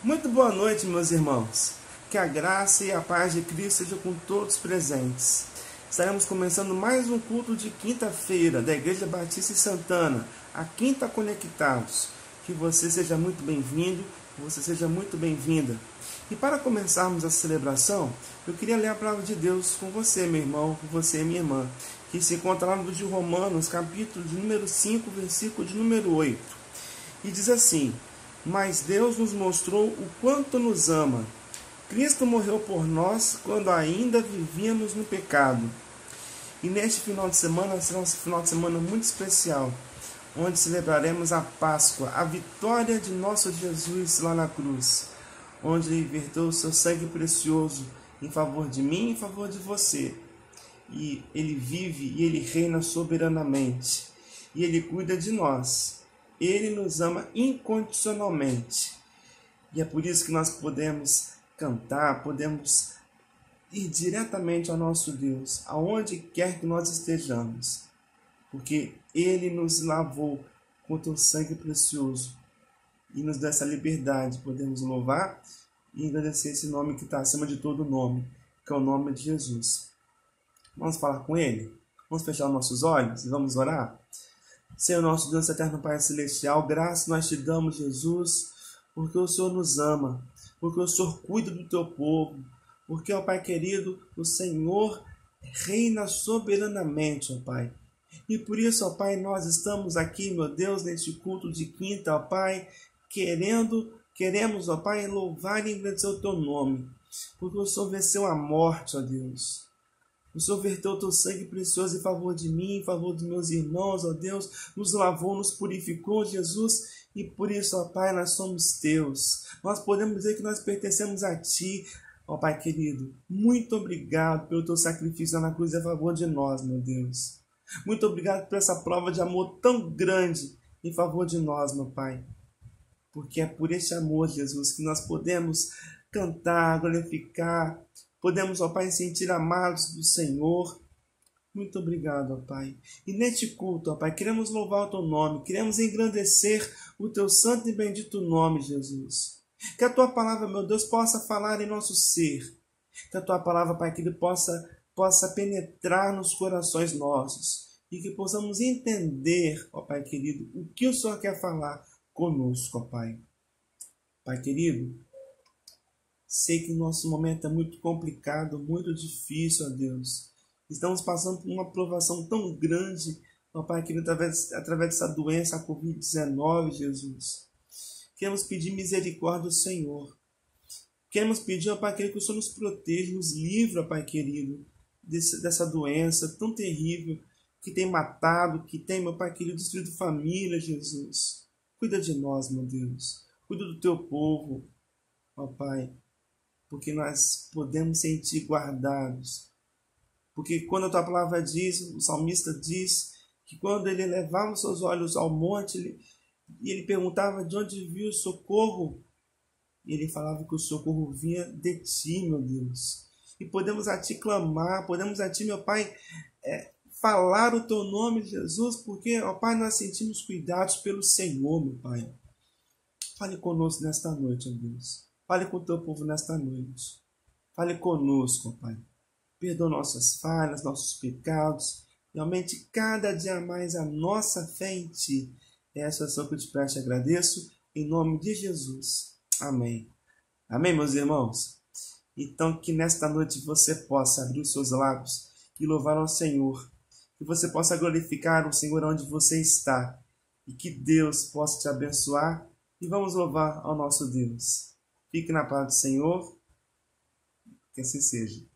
Muito boa noite, meus irmãos. Que a graça e a paz de Cristo sejam com todos presentes. Estaremos começando mais um culto de quinta-feira da Igreja Batista em Santana, a Quinta Conectados. Que você seja muito bem-vindo, que você seja muito bem-vinda. E para começarmos a celebração, eu queria ler a palavra de Deus com você, meu irmão, com você, minha irmã, que se encontra lá no livro de Romanos, capítulo de número 5, versículo de número 8. E diz assim: mas Deus nos mostrou o quanto nos ama. Cristo morreu por nós quando ainda vivíamos no pecado. E neste final de semana será um final de semana muito especial, onde celebraremos a Páscoa, a vitória de nosso Jesus lá na cruz, onde Ele verteu o seu sangue precioso em favor de mim e em favor de você. E Ele vive e Ele reina soberanamente. E Ele cuida de nós. Ele nos ama incondicionalmente. E é por isso que nós podemos cantar, podemos ir diretamente ao nosso Deus, aonde quer que nós estejamos. Porque Ele nos lavou com o seu sangue precioso e nos dá essa liberdade. Podemos louvar e agradecer esse nome que está acima de todo nome, que é o nome de Jesus. Vamos falar com Ele? Vamos fechar os nossos olhos e vamos orar? Senhor nosso Deus eterno Pai Celestial, graças nós te damos, Jesus, porque o Senhor nos ama, porque o Senhor cuida do teu povo, porque, ó Pai querido, o Senhor reina soberanamente, ó Pai. E por isso, ó Pai, nós estamos aqui, meu Deus, neste culto de quinta, ó Pai, queremos, ó Pai, louvar e agradecer o teu nome, porque o Senhor venceu a morte, ó Deus. O Senhor verteu o teu sangue precioso em favor de mim, em favor dos meus irmãos, ó Deus, nos lavou, nos purificou, Jesus, e por isso, ó Pai, nós somos teus. Nós podemos dizer que nós pertencemos a Ti, ó Pai querido. Muito obrigado pelo teu sacrifício na cruz a favor de nós, meu Deus. Muito obrigado por essa prova de amor tão grande em favor de nós, meu Pai. Porque é por este amor, Jesus, que nós podemos cantar, glorificar, podemos, ó Pai, sentir amados do Senhor. Muito obrigado, ó Pai. E neste culto, ó Pai, queremos louvar o teu nome, queremos engrandecer o teu santo e bendito nome, Jesus. Que a tua palavra, meu Deus, possa falar em nosso ser. Que a tua palavra, Pai, que ele possa penetrar nos corações nossos. E que possamos entender, ó Pai querido, o que o Senhor quer falar conosco, ó Pai. Pai querido, sei que o nosso momento é muito complicado, muito difícil, ó Deus. Estamos passando por uma provação tão grande, ó Pai querido, através dessa doença, a Covid-19, Jesus. Queremos pedir misericórdia ao Senhor. Queremos pedir, ó Pai querido, que o Senhor nos proteja, nos livre, ó Pai querido, dessa doença tão terrível que tem matado, que tem, meu Pai querido, destruído família, Jesus. Cuida de nós, meu Deus. Cuida do teu povo, ó Pai. Porque nós podemos sentir guardados. Porque quando a tua palavra diz, o salmista diz, que quando ele levava os seus olhos ao monte, ele perguntava de onde vinha o socorro. E ele falava que o socorro vinha de ti, meu Deus. E podemos a ti clamar, podemos a ti, meu Pai, falar o teu nome, Jesus, porque, ó Pai, nós sentimos cuidados pelo Senhor, meu Pai. Fale conosco nesta noite, ó Deus. Fale com o teu povo nesta noite. Fale conosco, Pai. Perdoa nossas falhas, nossos pecados. E aumente cada dia mais a nossa fé em Ti. É essa oração que eu te peço e agradeço. Em nome de Jesus. Amém. Amém, meus irmãos? Então, que nesta noite você possa abrir os seus lábios e louvar ao Senhor. Que você possa glorificar o Senhor onde você está. E que Deus possa te abençoar. E vamos louvar ao nosso Deus. Fique na paz do Senhor, que assim seja.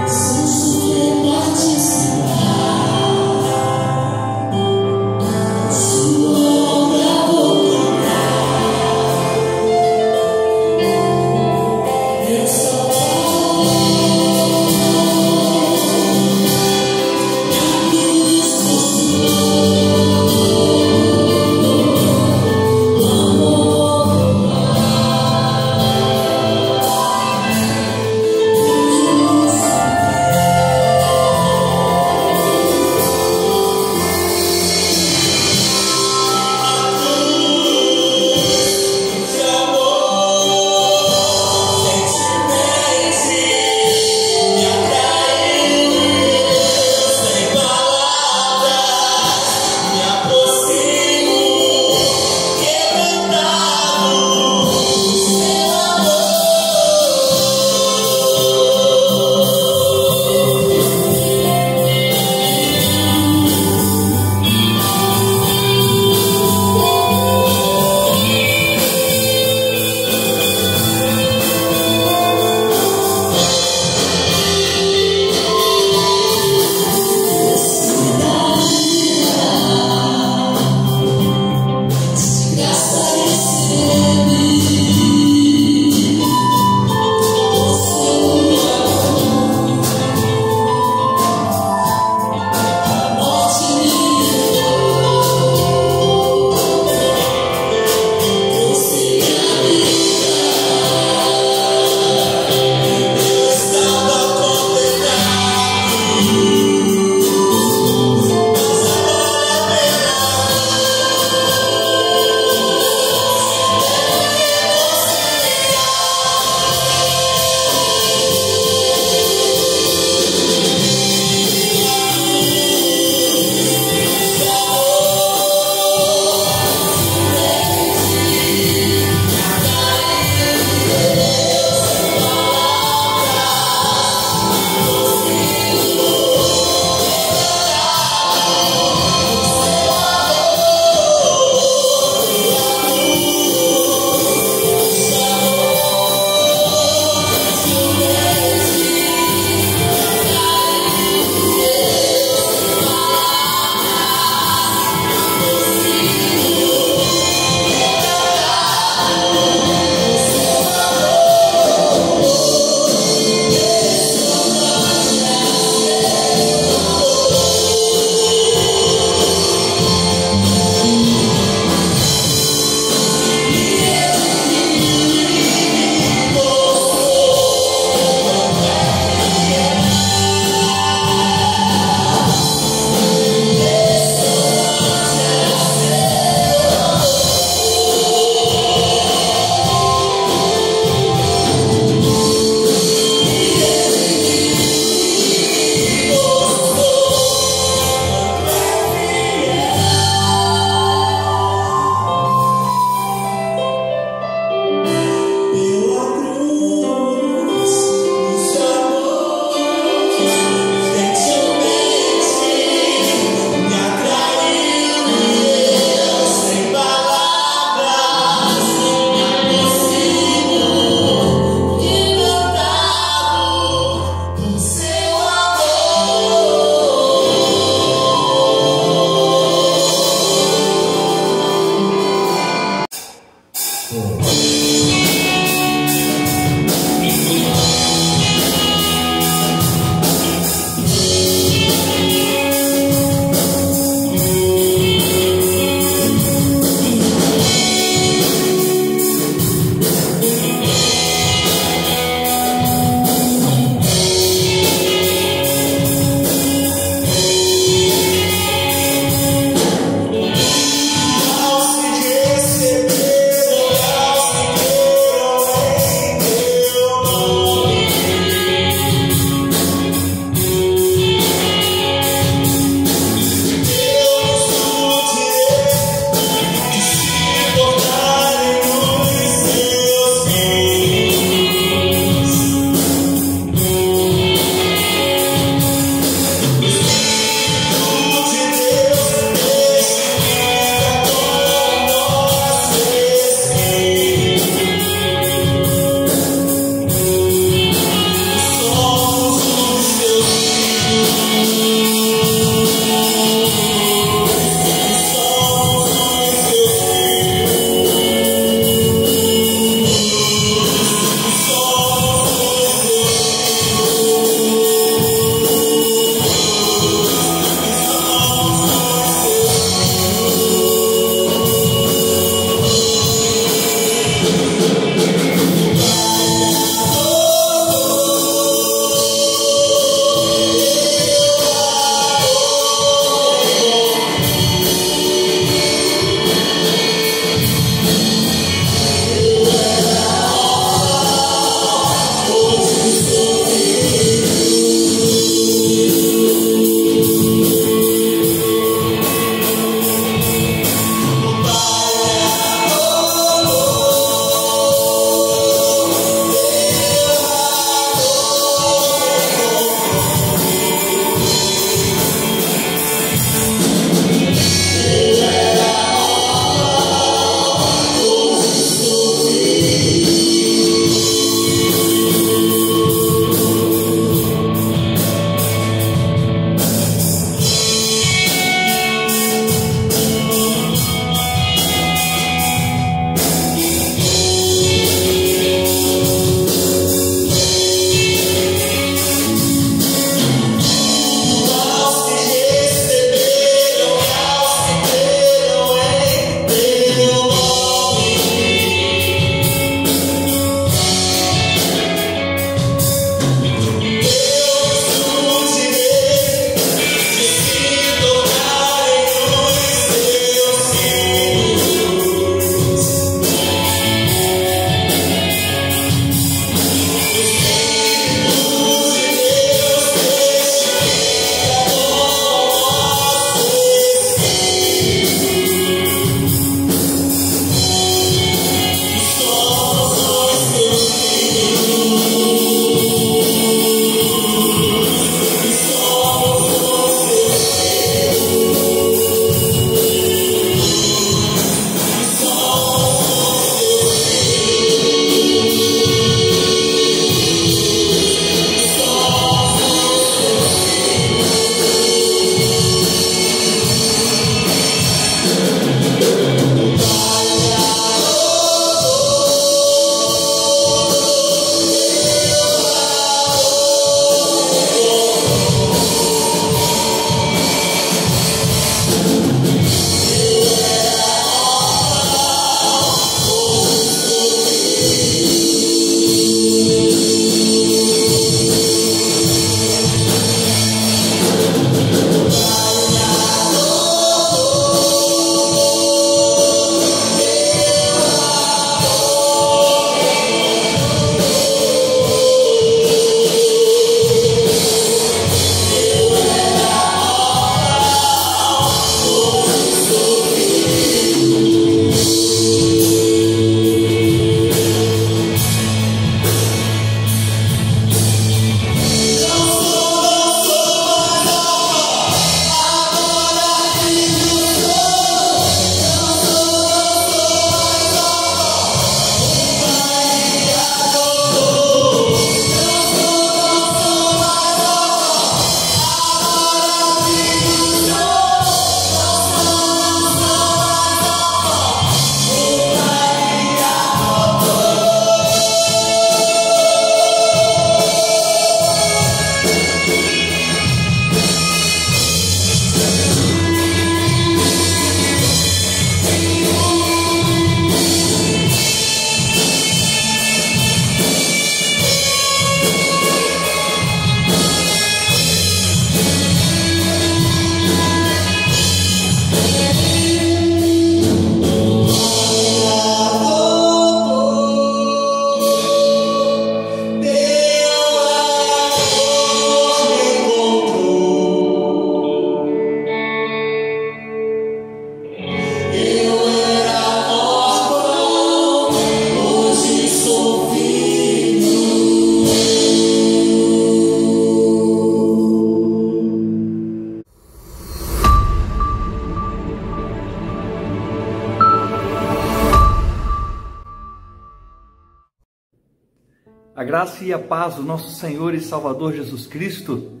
graça e a paz do nosso Senhor e Salvador Jesus Cristo,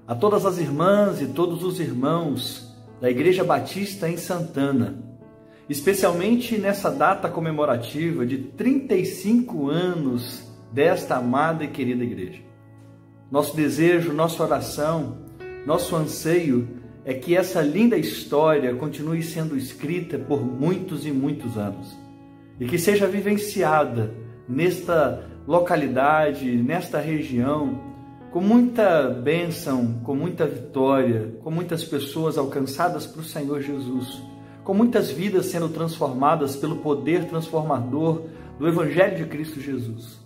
a todas as irmãs e todos os irmãos da Igreja Batista em Santana, especialmente nessa data comemorativa de 35 anos desta amada e querida igreja. Nosso desejo, nossa oração, nosso anseio é que essa linda história continue sendo escrita por muitos e muitos anos e que seja vivenciada nesta localidade, nesta região, com muita bênção, com muita vitória, com muitas pessoas alcançadas para o Senhor Jesus, com muitas vidas sendo transformadas pelo poder transformador do Evangelho de Cristo Jesus.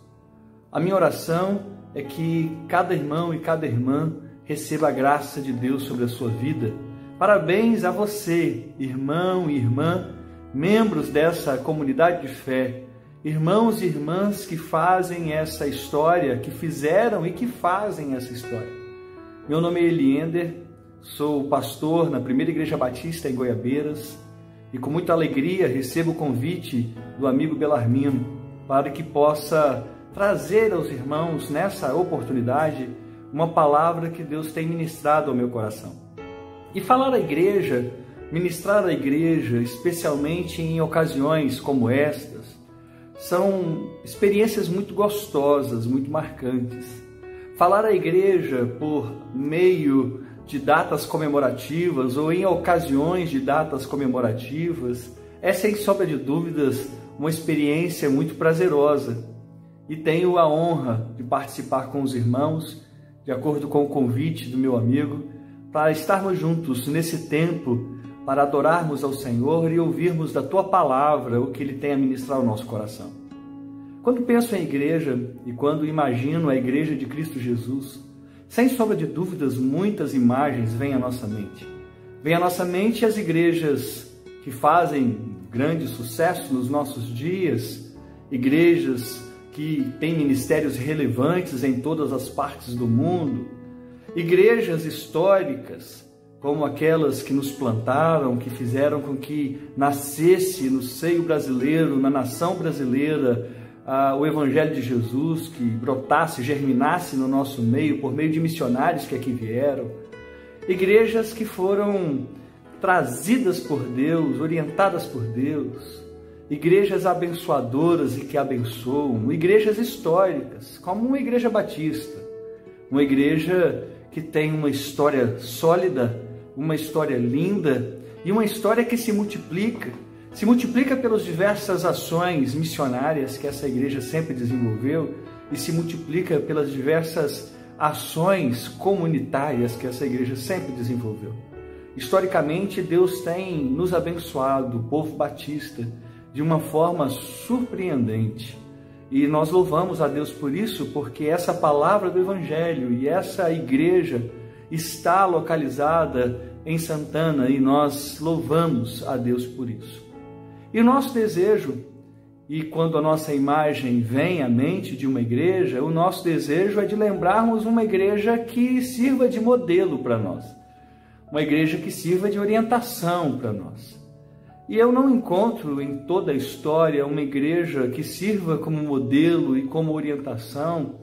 A minha oração é que cada irmão e cada irmã receba a graça de Deus sobre a sua vida. Parabéns a você, irmão e irmã, membros dessa comunidade de fé, irmãos e irmãs que fazem essa história, que fizeram e que fazem essa história. Meu nome é Eliender, sou pastor na Primeira Igreja Batista em Goiabeiras e com muita alegria recebo o convite do amigo Belarmino para que possa trazer aos irmãos nessa oportunidade uma palavra que Deus tem ministrado ao meu coração. E falar à igreja, ministrar à igreja, especialmente em ocasiões como estas, são experiências muito gostosas, muito marcantes. Falar à igreja por meio de datas comemorativas ou em ocasiões de datas comemorativas é, sem sombra de dúvidas, uma experiência muito prazerosa. E tenho a honra de participar com os irmãos, de acordo com o convite do meu amigo, para estarmos juntos nesse tempo, para adorarmos ao Senhor e ouvirmos da Tua Palavra o que Ele tem a ministrar ao nosso coração. Quando penso em igreja e quando imagino a Igreja de Cristo Jesus, sem sombra de dúvidas, muitas imagens vêm à nossa mente. Vêm à nossa mente as igrejas que fazem grande sucesso nos nossos dias, igrejas que têm ministérios relevantes em todas as partes do mundo, igrejas históricas, como aquelas que nos plantaram, que fizeram com que nascesse no seio brasileiro, na nação brasileira, o Evangelho de Jesus, que brotasse, germinasse no nosso meio, por meio de missionários que aqui vieram. Igrejas que foram trazidas por Deus, orientadas por Deus. Igrejas abençoadoras e que abençoam. Igrejas históricas, como uma igreja batista. Uma igreja que tem uma história sólida, uma história linda e uma história que se multiplica pelas diversas ações missionárias que essa igreja sempre desenvolveu e se multiplica pelas diversas ações comunitárias que essa igreja sempre desenvolveu. Historicamente, Deus tem nos abençoado, o povo batista, de uma forma surpreendente. E nós louvamos a Deus por isso, porque essa palavra do Evangelho e essa igreja está localizada em Santana e nós louvamos a Deus por isso. E o nosso desejo, e quando a nossa imagem vem à mente de uma igreja, o nosso desejo é de lembrarmos uma igreja que sirva de modelo para nós, uma igreja que sirva de orientação para nós. E eu não encontro em toda a história uma igreja que sirva como modelo e como orientação,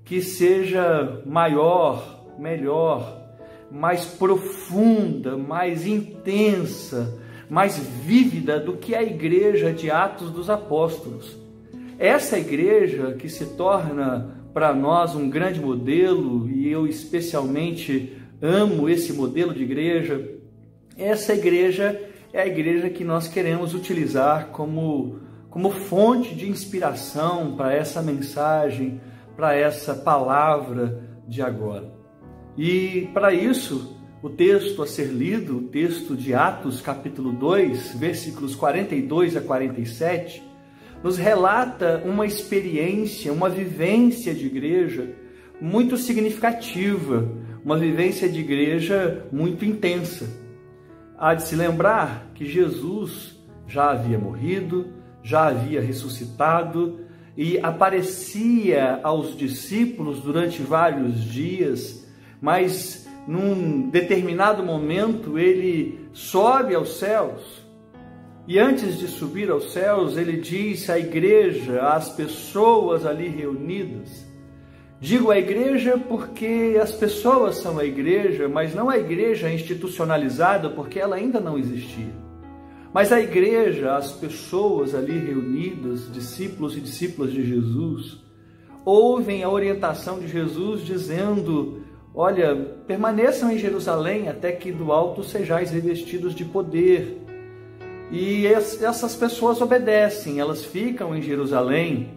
que seja maior, melhor, mais profunda, mais intensa, mais vívida do que a igreja de Atos dos Apóstolos. Essa igreja que se torna para nós um grande modelo, e eu especialmente amo esse modelo de igreja, essa igreja é a igreja que nós queremos utilizar como fonte de inspiração para essa mensagem, para essa palavra de agora. E para isso, o texto a ser lido, o texto de Atos capítulo 2, versículos 42 a 47, nos relata uma experiência, uma vivência de igreja muito significativa, uma vivência de igreja muito intensa. Há de se lembrar que Jesus já havia morrido, já havia ressuscitado e aparecia aos discípulos durante vários dias, mas num determinado momento ele sobe aos céus E antes de subir aos céus, ele disse à igreja, às pessoas ali reunidas. Digo a igreja porque as pessoas são a igreja, mas não a igreja institucionalizada, porque ela ainda não existia. Mas a igreja, as pessoas ali reunidas, discípulos e discípulas de Jesus, ouvem a orientação de Jesus dizendo: olha, permaneçam em Jerusalém até que do alto sejais revestidos de poder. E essas pessoas obedecem, elas ficam em Jerusalém.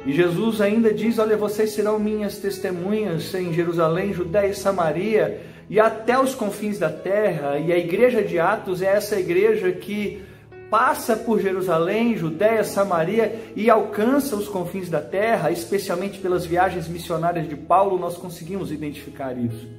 E Jesus ainda diz: olha, vocês serão minhas testemunhas em Jerusalém, Judéia e Samaria, e até os confins da terra. E a igreja de Atos é essa igreja que passa por Jerusalém, Judéia, Samaria e alcança os confins da terra, especialmente pelas viagens missionárias de Paulo, nós conseguimos identificar isso.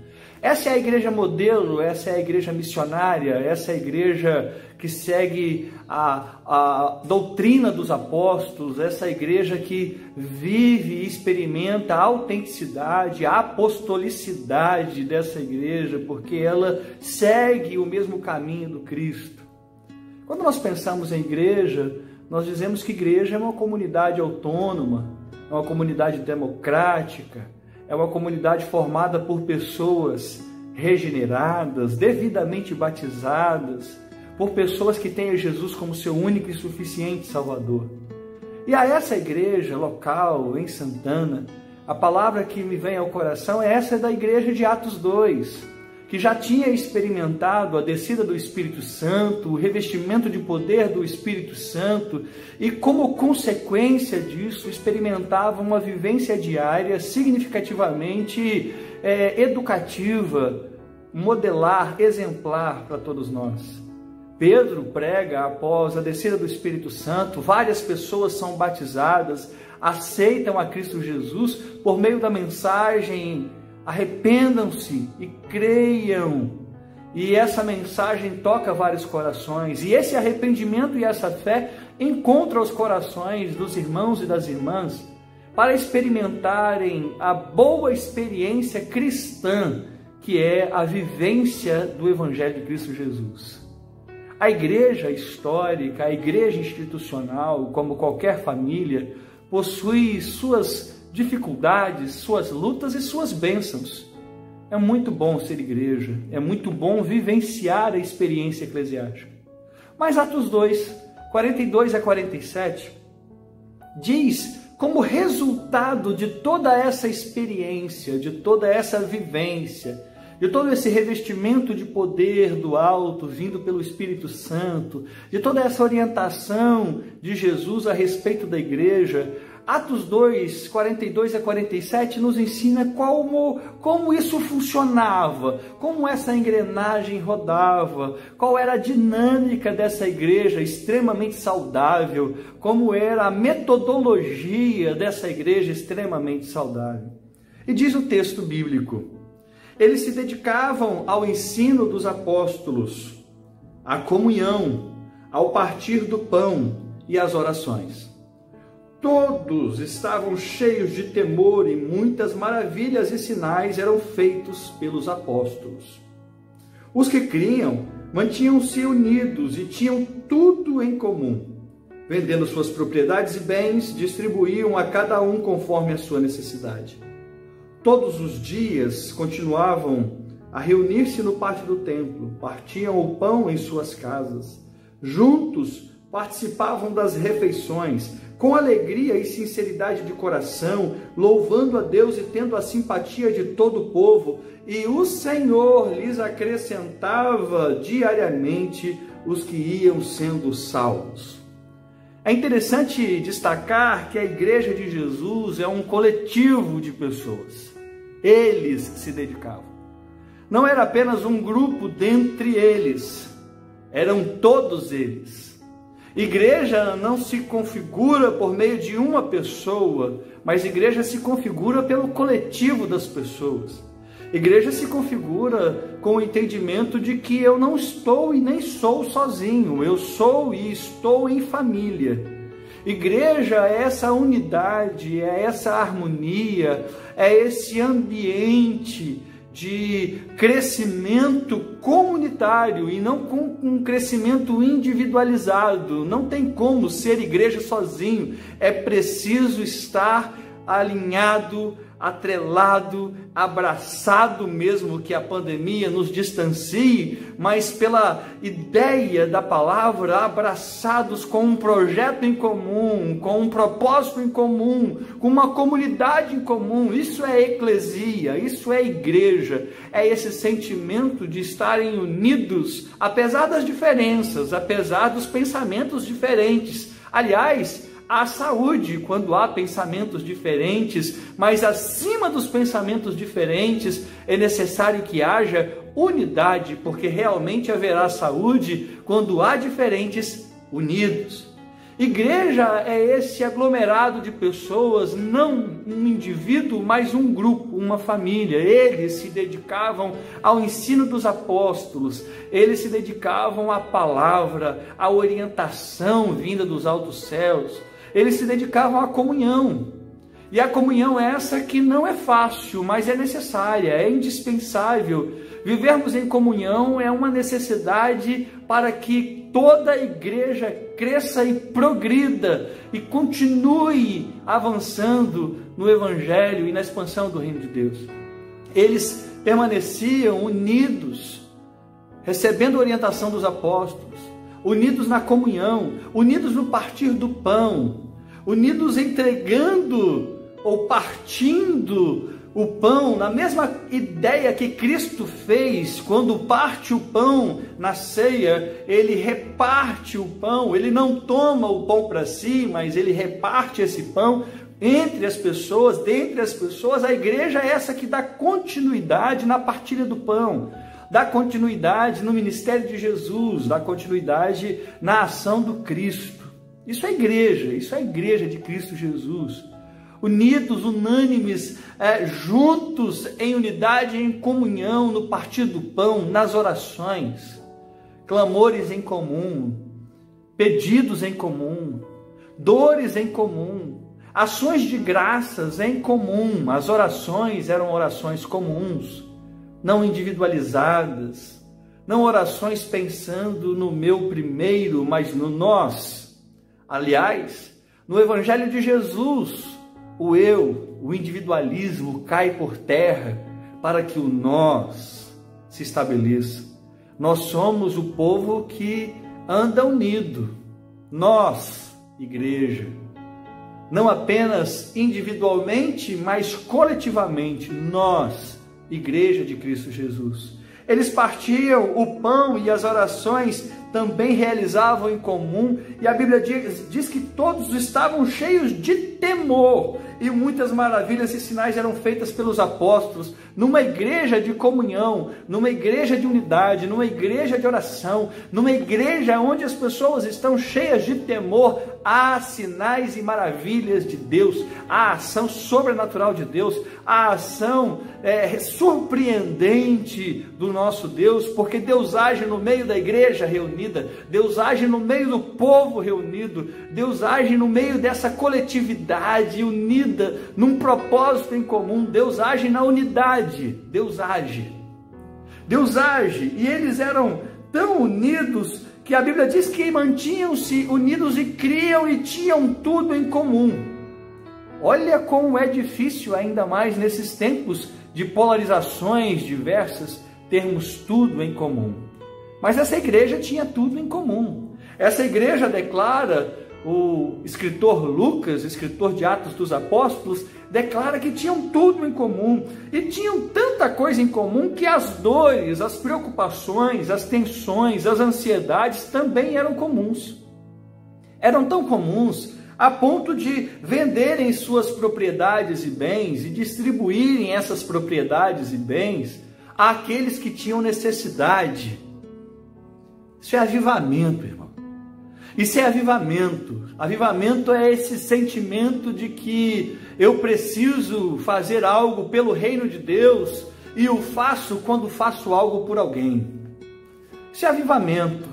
Essa é a igreja modelo, essa é a igreja missionária, essa é a igreja que segue a doutrina dos apóstolos, essa é a igreja que vive e experimenta a autenticidade, a apostolicidade dessa igreja, porque ela segue o mesmo caminho do Cristo. Quando nós pensamos em igreja, nós dizemos que igreja é uma comunidade autônoma, é uma comunidade democrática, é uma comunidade formada por pessoas regeneradas, devidamente batizadas, por pessoas que têm Jesus como seu único e suficiente Salvador. E a essa igreja local, em Santana, a palavra que me vem ao coração é essa da igreja de Atos 2, que já tinha experimentado a descida do Espírito Santo, o revestimento de poder do Espírito Santo, e como consequência disso, experimentava uma vivência diária significativamente educativa, modelar, exemplar para todos nós. Pedro prega após a descida do Espírito Santo, várias pessoas são batizadas, aceitam a Cristo Jesus por meio da mensagem: arrependam-se e creiam. E essa mensagem toca vários corações, e esse arrependimento e essa fé encontra os corações dos irmãos e das irmãs para experimentarem a boa experiência cristã, que é a vivência do Evangelho de Cristo Jesus. A igreja histórica, a igreja institucional, como qualquer família, possui suas dificuldades, suas lutas e suas bênçãos. É muito bom ser igreja, é muito bom vivenciar a experiência eclesiástica. Mas Atos 2, 42 a 47, diz como resultado de toda essa experiência, de toda essa vivência, de todo esse revestimento de poder do alto, vindo pelo Espírito Santo, de toda essa orientação de Jesus a respeito da igreja, Atos 2, 42 a 47 nos ensina como isso funcionava, como essa engrenagem rodava, qual era a dinâmica dessa igreja extremamente saudável, como era a metodologia dessa igreja extremamente saudável. E diz o texto bíblico: eles se dedicavam ao ensino dos apóstolos, à comunhão, ao partir do pão e às orações. Todos estavam cheios de temor e muitas maravilhas e sinais eram feitos pelos apóstolos. Os que criam mantinham-se unidos e tinham tudo em comum. Vendendo suas propriedades e bens, distribuíam a cada um conforme a sua necessidade. Todos os dias continuavam a reunir-se no pátio do templo, partiam o pão em suas casas. Juntos participavam das refeições, com alegria e sinceridade de coração, louvando a Deus e tendo a simpatia de todo o povo, e o Senhor lhes acrescentava diariamente os que iam sendo salvos. É interessante destacar que a Igreja de Jesus é um coletivo de pessoas. Eles se dedicavam. Não era apenas um grupo dentre eles, eram todos eles. Igreja não se configura por meio de uma pessoa, mas igreja se configura pelo coletivo das pessoas. Igreja se configura com o entendimento de que eu não estou e nem sou sozinho, eu sou e estou em família. Igreja é essa unidade, é essa harmonia, é esse ambiente de crescimento comunitário e não com um crescimento individualizado. Não tem como ser igreja sozinho. É preciso estar alinhado, atrelado, abraçado, mesmo que a pandemia nos distancie, mas pela ideia da palavra, abraçados com um projeto em comum, com um propósito em comum, com uma comunidade em comum. Isso é eclesia, isso é igreja, é esse sentimento de estarem unidos, apesar das diferenças, apesar dos pensamentos diferentes. Aliás, há saúde quando há pensamentos diferentes, mas acima dos pensamentos diferentes é necessário que haja unidade, porque realmente haverá saúde quando há diferentes unidos. Igreja é esse aglomerado de pessoas, não um indivíduo, mas um grupo, uma família. Eles se dedicavam ao ensino dos apóstolos, eles se dedicavam à palavra, à orientação vinda dos altos céus. Eles se dedicavam à comunhão, e a comunhão é essa que não é fácil, mas é necessária, é indispensável. Vivermos em comunhão é uma necessidade para que toda a igreja cresça e progrida e continue avançando no Evangelho e na expansão do Reino de Deus. Eles permaneciam unidos, recebendo a orientação dos apóstolos, unidos na comunhão, unidos no partir do pão, unidos entregando ou partindo o pão, na mesma ideia que Cristo fez quando parte o pão na ceia. Ele reparte o pão, ele não toma o pão para si, mas ele reparte esse pão entre as pessoas, dentre as pessoas. A igreja é essa que dá continuidade na partilha do pão, dá continuidade no ministério de Jesus, dá continuidade na ação do Cristo. Isso é igreja de Cristo Jesus. Unidos, unânimes, juntos em unidade, em comunhão, no partir do pão, nas orações, clamores em comum, pedidos em comum, dores em comum, ações de graças em comum. As orações eram orações comuns, não individualizadas, não orações pensando no meu primeiro, mas no nós. Aliás, no Evangelho de Jesus, o eu, o individualismo cai por terra para que o nós se estabeleça. Nós somos o povo que anda unido. Nós, igreja, não apenas individualmente, mas coletivamente. Nós, igreja de Cristo Jesus. Eles partiam o pão e as orações também realizavam em comum, e a Bíblia diz que todos estavam cheios de temor, e muitas maravilhas e sinais eram feitas pelos apóstolos, numa igreja de comunhão, numa igreja de unidade, numa igreja de oração, numa igreja onde as pessoas estão cheias de temor. Há sinais e maravilhas de Deus, há ação sobrenatural de Deus, há ação surpreendente do nosso Deus, porque Deus age no meio da igreja reunida, Deus age no meio do povo reunido, Deus age no meio dessa coletividade unida, num propósito em comum. Deus age na unidade, Deus age, e eles eram tão unidos que a Bíblia diz que mantinham-se unidos e criam e tinham tudo em comum. Olha como é difícil, ainda mais nesses tempos de polarizações diversas, termos tudo em comum. Mas essa igreja tinha tudo em comum. Essa igreja declara, o escritor Lucas, escritor de Atos dos Apóstolos, declara que tinham tudo em comum, e tinham tanta coisa em comum que as dores, as preocupações, as tensões, as ansiedades também eram comuns. Eram tão comuns a ponto de venderem suas propriedades e bens e distribuírem essas propriedades e bens àqueles que tinham necessidade. Isso é avivamento, irmão. Isso é avivamento. Avivamento é esse sentimento de que eu preciso fazer algo pelo reino de Deus e o faço quando faço algo por alguém. Isso é avivamento.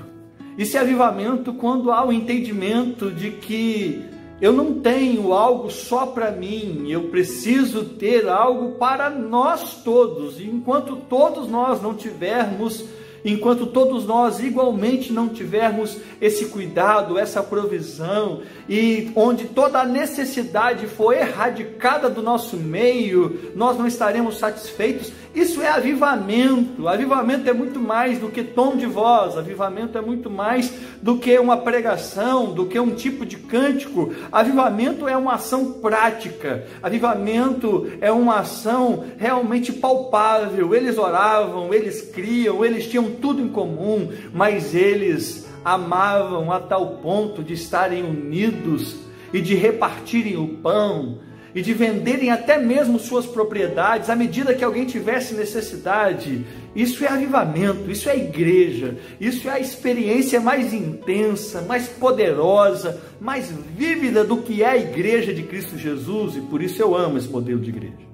Isso é avivamento quando há o entendimento de que eu não tenho algo só para mim, eu preciso ter algo para nós todos. E enquanto todos nós não tivermos, enquanto todos nós igualmente não tivermos esse cuidado, essa provisão, e onde toda a necessidade for erradicada do nosso meio, nós não estaremos satisfeitos. Isso é avivamento. Avivamento é muito mais do que tom de voz, avivamento é muito mais do que uma pregação, do que um tipo de cântico. Avivamento é uma ação prática, avivamento é uma ação realmente palpável. Eles oravam, eles criam, eles tinham tudo em comum, mas eles amavam a tal ponto de estarem unidos e de repartirem o pão e de venderem até mesmo suas propriedades à medida que alguém tivesse necessidade. Isso é avivamento, isso é igreja, isso é a experiência mais intensa, mais poderosa, mais vívida do que é a igreja de Cristo Jesus, e por isso eu amo esse modelo de igreja.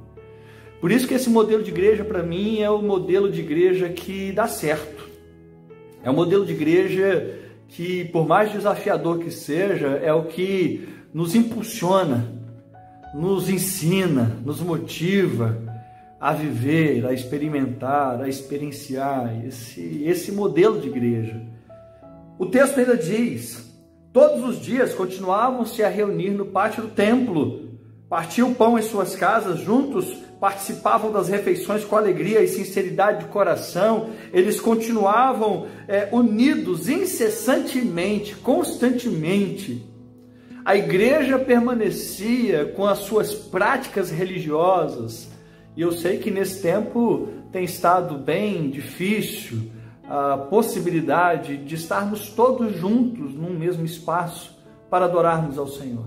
Por isso que esse modelo de igreja para mim é o modelo de igreja que dá certo. É um modelo de igreja que, por mais desafiador que seja, é o que nos impulsiona, nos ensina, nos motiva a viver, a experimentar, a experienciar esse modelo de igreja. O texto ainda diz: todos os dias continuavam-se a reunir no pátio do templo, partiam pão em suas casas, juntos participavam das refeições com alegria e sinceridade de coração. Eles continuavam unidos incessantemente, constantemente. A igreja permanecia com as suas práticas religiosas, e eu sei que nesse tempo tem estado bem difícil a possibilidade de estarmos todos juntos num mesmo espaço para adorarmos ao Senhor.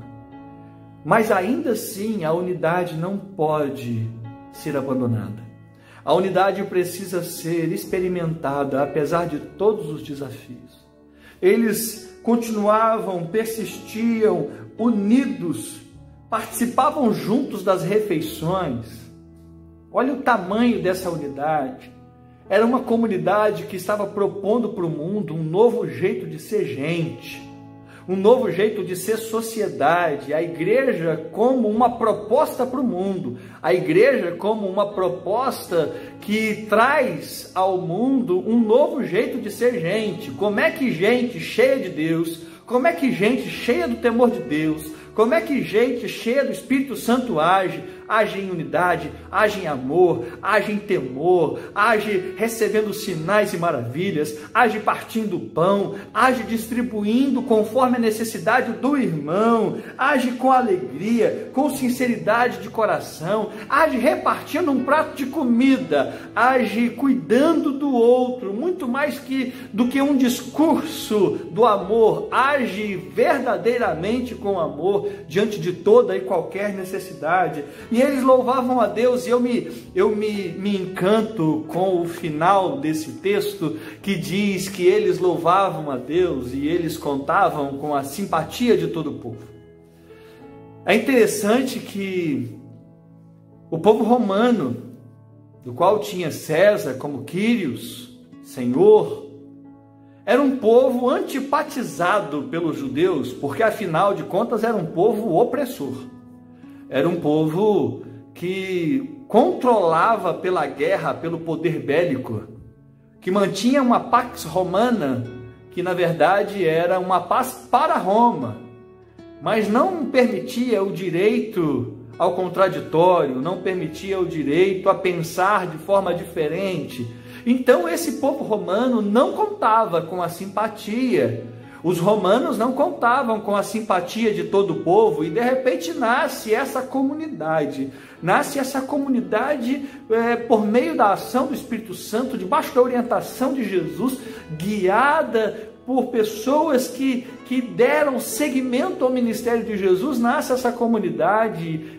Mas ainda assim a unidade não pode ser abandonada. A unidade precisa ser experimentada apesar de todos os desafios. Eles continuavam, persistiam, unidos, participavam juntos das refeições. Olha o tamanho dessa unidade. Era uma comunidade que estava propondo para o mundo um novo jeito de ser gente, um novo jeito de ser sociedade. A igreja como uma proposta para o mundo, a igreja como uma proposta que traz ao mundo um novo jeito de ser gente. Como é que gente cheia de Deus, como é que gente cheia do temor de Deus, como é que gente cheia do Espírito Santo age em unidade, age em amor, age em temor, age recebendo sinais e maravilhas, age partindo o pão, age distribuindo conforme a necessidade do irmão, age com alegria, com sinceridade de coração, age repartindo um prato de comida, age cuidando do outro, muito mais do que um discurso do amor, age verdadeiramente com amor diante de toda e qualquer necessidade. E eles louvavam a Deus, e eu me encanto com o final desse texto, que diz que eles louvavam a Deus e eles contavam com a simpatia de todo o povo. É interessante que o povo romano, do qual tinha César como Quírios, Senhor, era um povo antipatizado pelos judeus, porque afinal de contas era um povo opressor. Era um povo que controlava pela guerra, pelo poder bélico, que mantinha uma pax romana, que na verdade era uma paz para Roma, mas não permitia o direito ao contraditório, não permitia o direito a pensar de forma diferente. Então esse povo romano não contava com a simpatia. Os romanos não contavam com a simpatia de todo o povo, e de repente nasce essa comunidade por meio da ação do Espírito Santo, debaixo da orientação de Jesus, guiada por pessoas que deram seguimento ao ministério de Jesus. Nasce essa comunidade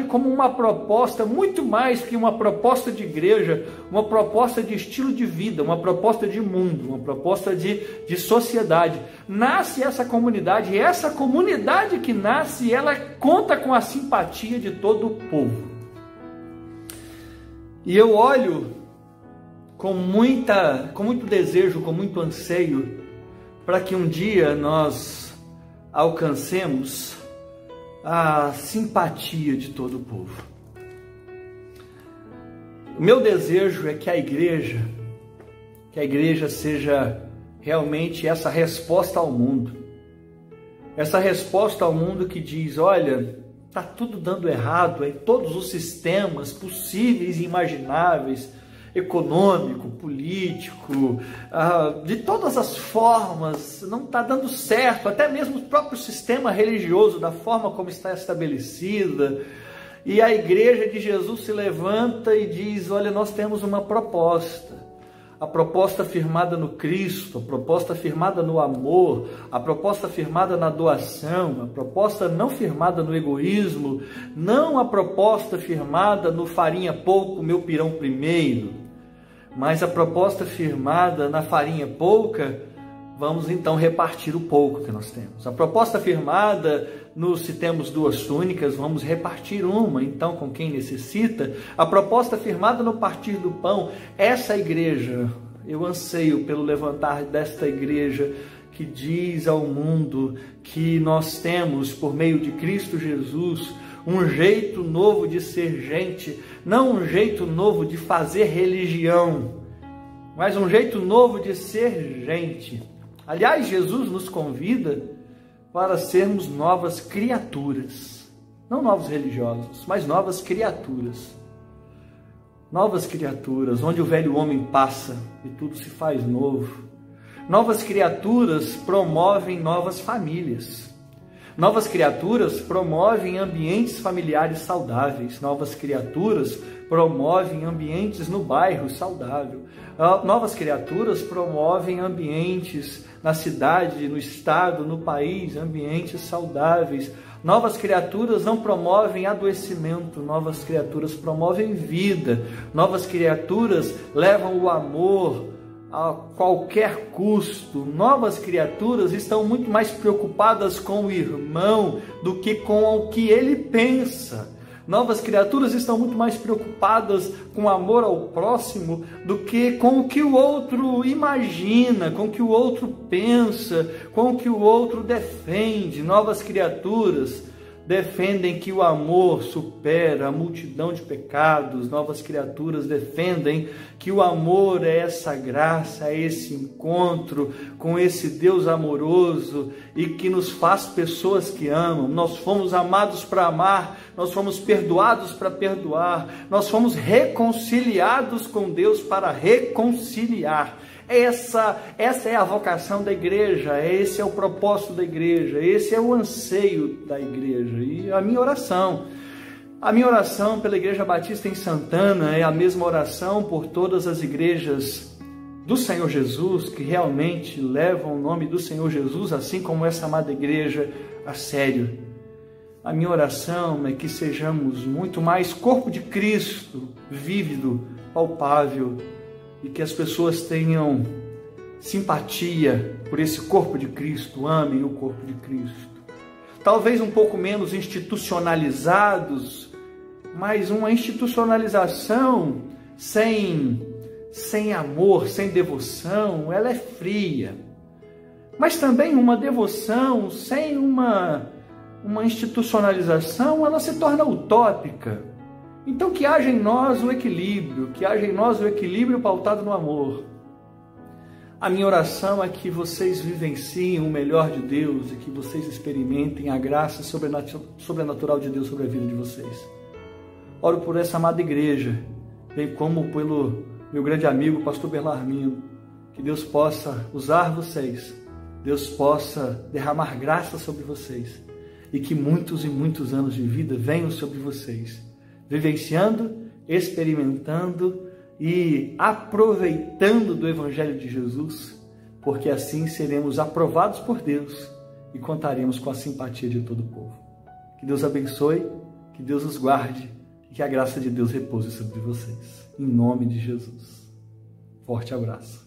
como uma proposta, muito mais que uma proposta de igreja, uma proposta de estilo de vida, uma proposta de mundo, uma proposta de sociedade. Nasce essa comunidade, e essa comunidade que nasce, ela conta com a simpatia de todo o povo. E eu olho com muito desejo, com muito anseio, para que um dia nós alcancemos a simpatia de todo o povo. O meu desejo é que a igreja seja realmente essa resposta ao mundo. Essa resposta ao mundo que diz, olha, está tudo dando errado em todos os sistemas possíveis e imagináveis, econômico, político, de todas as formas, não está dando certo, até mesmo o próprio sistema religioso, da forma como está estabelecida. E a igreja de Jesus se levanta e diz, olha, nós temos uma proposta. A proposta firmada no Cristo, a proposta firmada no amor, a proposta firmada na doação, a proposta não firmada no egoísmo, não a proposta firmada no farinha pouco, meu pirão primeiro, mas a proposta firmada na farinha pouca, vamos então repartir o pouco que nós temos. A proposta firmada no se temos 2 túnicas, vamos repartir uma, então, com quem necessita. A proposta firmada no partir do pão, essa igreja, eu anseio pelo levantar desta igreja que diz ao mundo que nós temos, por meio de Cristo Jesus, um jeito novo de ser gente, não um jeito novo de fazer religião, mas um jeito novo de ser gente. Aliás, Jesus nos convida para sermos novas criaturas, não novos religiosos, mas novas criaturas. Novas criaturas, onde o velho homem passa e tudo se faz novo. Novas criaturas promovem novas famílias. Novas criaturas promovem ambientes familiares saudáveis. Novas criaturas promovem ambientes no bairro saudável. Novas criaturas promovem ambientes na cidade, no estado, no país, ambientes saudáveis. Novas criaturas não promovem adoecimento, novas criaturas promovem vida. Novas criaturas levam o amor a qualquer custo. Novas criaturas estão muito mais preocupadas com o irmão do que com o que ele pensa. Novas criaturas estão muito mais preocupadas com o amor ao próximo do que com o que o outro imagina, com o que o outro pensa, com o que o outro defende. Novas criaturas defendem que o amor supera a multidão de pecados. Novas criaturas defendem que o amor é essa graça, é esse encontro com esse Deus amoroso e que nos faz pessoas que amam. Nós fomos amados para amar, nós fomos perdoados para perdoar, nós fomos reconciliados com Deus para reconciliar. Essa é a vocação da igreja, esse é o propósito da igreja, esse é o anseio da igreja. E a minha oração pela Igreja Batista em Santana é a mesma oração por todas as igrejas do Senhor Jesus, que realmente levam o nome do Senhor Jesus, assim como essa amada igreja, a sério. A minha oração é que sejamos muito mais corpo de Cristo, vívido, palpável, e que as pessoas tenham simpatia por esse corpo de Cristo, amem o corpo de Cristo. Talvez um pouco menos institucionalizados, mas uma institucionalização sem amor, sem devoção, ela é fria. Mas também uma devoção sem uma institucionalização, ela se torna utópica. Então que haja em nós o equilíbrio, pautado no amor. A minha oração é que vocês vivenciem o melhor de Deus e que vocês experimentem a graça sobrenatural de Deus sobre a vida de vocês. Oro por essa amada igreja, bem como pelo meu grande amigo, pastor Belarmino, que Deus possa usar vocês, Deus possa derramar graça sobre vocês e que muitos e muitos anos de vida venham sobre vocês, vivenciando, experimentando e aproveitando do Evangelho de Jesus, porque assim seremos aprovados por Deus e contaremos com a simpatia de todo o povo. Que Deus abençoe, que Deus os guarde e que a graça de Deus repouse sobre vocês. Em nome de Jesus. Forte abraço.